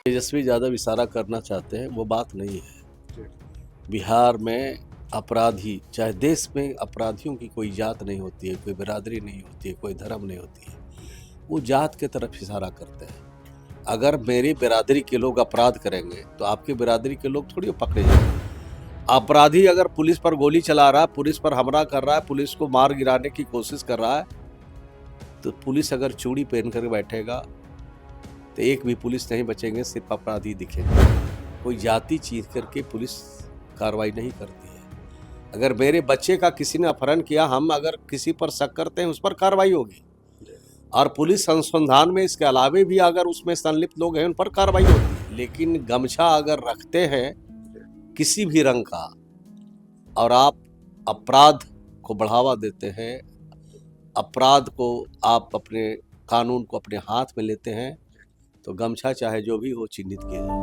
तेजस्वी यादव इशारा करना चाहते हैं वो बात नहीं है। बिहार में अपराधी, चाहे देश में अपराधियों की कोई जात नहीं होती है, कोई बिरादरी नहीं होती है, कोई धर्म नहीं होती है। वो जात के तरफ इशारा करते हैं। अगर मेरी बिरादरी के लोग अपराध करेंगे तो आपकी बिरादरी के लोग थोड़ी पकड़े जाएंगे। अपराधी अगर पुलिस पर गोली चला रहा है, पुलिस पर हमला कर रहा है, पुलिस को मार गिराने की कोशिश कर रहा है, तो पुलिस अगर चूड़ी पहन कर बैठेगा तो एक भी पुलिस नहीं बचेंगे, सिर्फ अपराधी दिखेंगे। कोई जाति चीज करके पुलिस कार्रवाई नहीं करती है। अगर मेरे बच्चे का किसी ने अपहरण किया, हम अगर किसी पर शक करते हैं उस पर कार्रवाई होगी, और पुलिस अनुसंधान में इसके अलावे भी अगर उसमें संलिप्त लोग हैं उन पर कार्रवाई होती है। लेकिन गमछा अगर रखते हैं किसी भी रंग का और आप अपराध को बढ़ावा देते हैं, अपराध को आप अपने कानून को अपने हाथ में लेते हैं, तो गमछा चाहे जो भी हो चिन्हित किया जाए।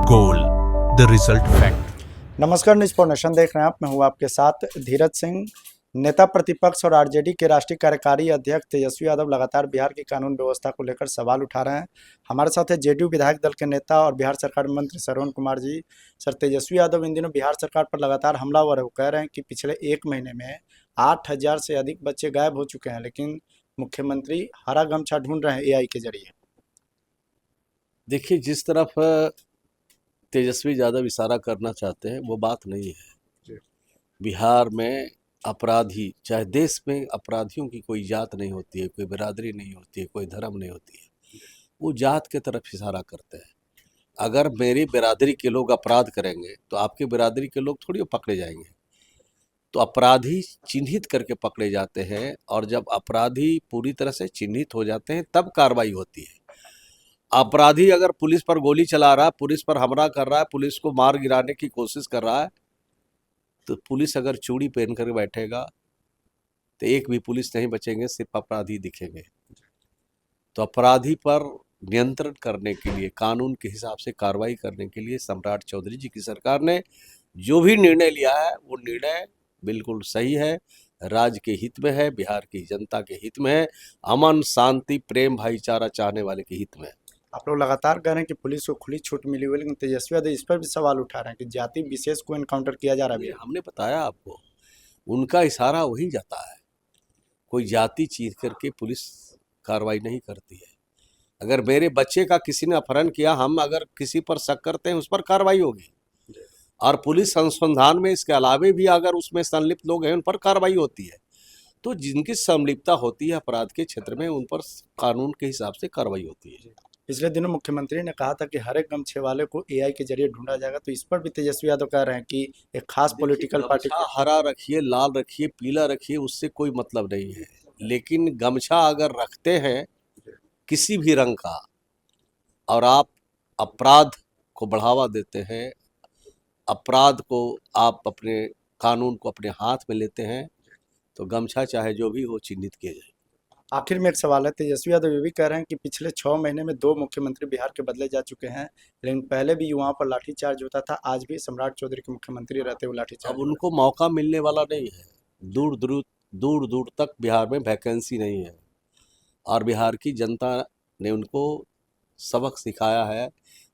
Goal the result fact. नमस्कार, न्यूज फॉर नेशन देख रहे हैं आप। मैं हूं आपके साथ धीरज सिंह। नेता प्रतिपक्ष और आरजेडी के राष्ट्रीय कार्यकारी अध्यक्ष तेजस्वी यादव लगातार बिहार की कानून व्यवस्था को लेकर सवाल उठा रहे हैं। हमारे साथ है जेडीयू विधायक दल के नेता और बिहार सरकार में मंत्री श्रवण कुमार जी। सर, तेजस्वी यादव इन दिनों बिहार सरकार पर लगातार हमलावर है। वो कह रहे हैं कि पिछले 1 महीने में 8,000 से अधिक बच्चे गायब हो चुके हैं, लेकिन मुख्यमंत्री हरा गमछा ढूंढ रहे हैं एआई के जरिए। देखिए, जिस तरफ तेजस्वी यादव इशारा करना चाहते हैं वो बात नहीं है। बिहार में अपराधी, चाहे देश में अपराधियों की कोई जात नहीं होती है, कोई बिरादरी नहीं होती है, कोई धर्म नहीं होती है। वो जात के तरफ इशारा करते हैं। अगर मेरी बिरादरी के लोग अपराध करेंगे तो आपकी बिरादरी के लोग थोड़ी पकड़े जाएंगे। तो अपराधी चिन्हित करके पकड़े जाते हैं, और जब अपराधी पूरी तरह से चिन्हित हो जाते हैं तब कार्रवाई होती है। अपराधी अगर पुलिस पर गोली चला रहा है, पुलिस पर हमला कर रहा है, पुलिस को मार गिराने की कोशिश कर रहा है, तो पुलिस अगर चूड़ी पहन कर बैठेगा तो एक भी पुलिस नहीं बचेंगे, सिर्फ अपराधी दिखेंगे। तो अपराधी पर नियंत्रण करने के लिए, कानून के हिसाब से कार्रवाई करने के लिए सम्राट चौधरी जी की सरकार ने जो भी निर्णय लिया है वो निर्णय बिल्कुल सही है, राज्य के हित में है, बिहार की जनता के हित में है, अमन शांति प्रेम भाईचारा चाहने वाले के हित में है। आप लोग लगातार कह रहे हैं कि पुलिस को खुली छूट मिली हुई है, लेकिन तेजस्वी यादव इस पर भी सवाल उठा रहे हैं कि जाति विशेष को एनकाउंटर किया जा रहा है। हमने बताया आपको, उनका इशारा वही जाता है। कोई जाति चीज करके पुलिस कार्रवाई नहीं करती है। अगर मेरे बच्चे का किसी ने अपहरण किया, हम अगर किसी पर शक करते हैं उस पर कार्रवाई होगी, और पुलिस अनुसंधान में इसके अलावे भी अगर उसमें संलिप्त लोग हैं उन पर कार्रवाई होती है। तो जिनकी संलिप्तता होती है अपराध के क्षेत्र में, उन पर कानून के हिसाब से कार्रवाई होती है। पिछले दिनों मुख्यमंत्री ने कहा था कि हर एक गमछे वाले को एआई के जरिए ढूंढा जाएगा, तो इस पर भी तेजस्वी यादव कह रहे हैं कि एक खास पॉलिटिकल पार्टी हरा रखिए, लाल रखिए, पीला रखिए, उससे कोई मतलब नहीं है। लेकिन गमछा अगर रखते हैं किसी भी रंग का और आप अपराध को बढ़ावा देते हैं, अपराध को आप अपने कानून को अपने हाथ में लेते हैं, तो गमछा चाहे जो भी हो चिन्हित किया जाए। आखिर में एक सवाल है, तेजस्वी यादव ये भी कह रहे हैं कि पिछले 6 महीने में 2 मुख्यमंत्री बिहार के बदले जा चुके हैं, लेकिन पहले भी युवाओं पर लाठीचार्ज होता था, आज भी सम्राट चौधरी के मुख्यमंत्री रहते हुए लाठीचार्ज। अब उनको मौका मिलने वाला नहीं है। दूर दूर तक बिहार में वैकेंसी नहीं है, और बिहार की जनता ने उनको सबक सिखाया है।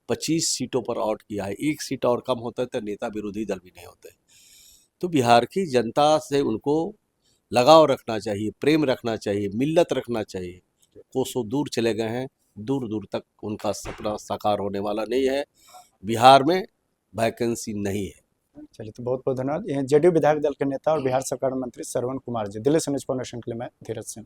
25 सीटों पर आउट किया है। 1 सीट और कम होता है तो नेता विरोधी दल भी नहीं होते। तो बिहार की जनता से उनको लगाव रखना चाहिए, प्रेम रखना चाहिए, मिल्लत रखना चाहिए। कोसों दूर चले गए हैं, दूर दूर तक उनका सपना साकार होने वाला नहीं है। बिहार में वैकेंसी नहीं है। चलिए, तो बहुत बहुत धन्यवाद। ये जेडीयू विधायक दल के नेता और बिहार सरकार में मंत्री श्रवण कुमार जी। दिल्ली से न्यूज़ फॉर नेशन के लिए मैं धीरज सिंह।